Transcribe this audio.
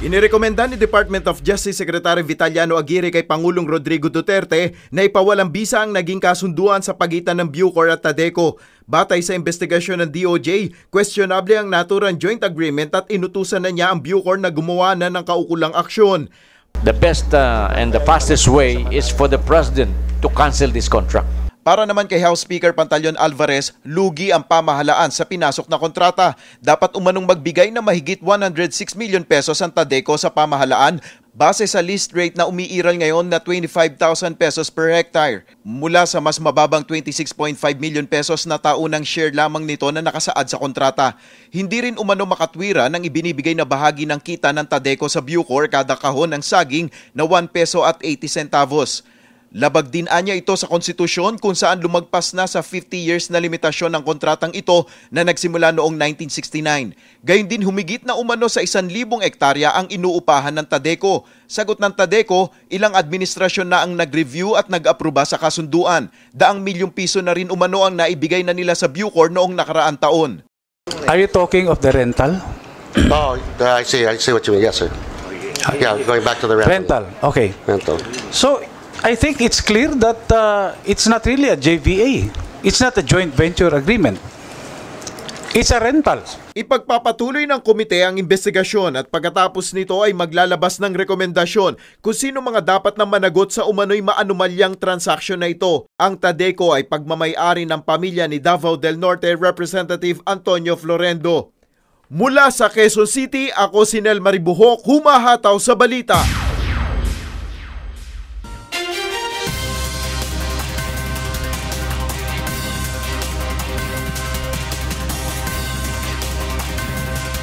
Inirekomenda ni Department of Justice Secretary Vitaliano Aguirre kay Pangulong Rodrigo Duterte na ipawalang bisa ang naging kasunduan sa pagitan ng Bucor at Tadeco. Batay sa investigasyon ng DOJ, questionable ang naturang joint agreement at inutusan na niya ang Bucor na gumawa na ng kaukulang aksyon. The best and the fastest way is for the President to cancel this contract. Para naman kay House Speaker Pantaleon Alvarez, lugi ang pamahalaan sa pinasok na kontrata. Dapat umanong magbigay na mahigit 106 million pesos ang Tadeco sa pamahalaan base sa list rate na umiiral ngayon na 25,000 pesos per hectare. Mula sa mas mababang 26.5 million pesos na taunang share lamang nito na nakasaad sa kontrata. Hindi rin umano makatwira ng ibinibigay na bahagi ng kita ng Tadeco sa Bucor kada kahon ng saging na 1 peso at 80 centavos. Labag din anya ito sa konstitusyon kung saan lumagpas na sa 50 years na limitasyon ng kontratang ito na nagsimula noong 1969. Gayon din humigit na umano sa 1,000 hektarya ang inuupahan ng Tadeco. Sagot ng Tadeco, ilang administrasyon na ang nag-review at nag-aproba sa kasunduan. Daang milyong piso na rin umano ang naibigay na nila sa Bucor noong nakaraang taon. Are you talking of the rental? Oh, I see what you mean. Yes, sir. Yeah, going back to the rental. Okay. Rental. So, I think it's clear that it's not really a JVA. It's not a joint venture agreement. It's a rental. Ipagpapatuloy ng komite ang investigasyon at pagkatapos nito ay maglalabas ng rekomendasyon kung sino mga dapat na managot sa umano'y maanumalyang transaksyon na ito. Ang Tadeco ay pagmamay-ari ng pamilya ni Davao del Norte Representative Antonio Florendo. Mula sa Quezon City, ako si Nel Maribuhok, humahataw sa balita.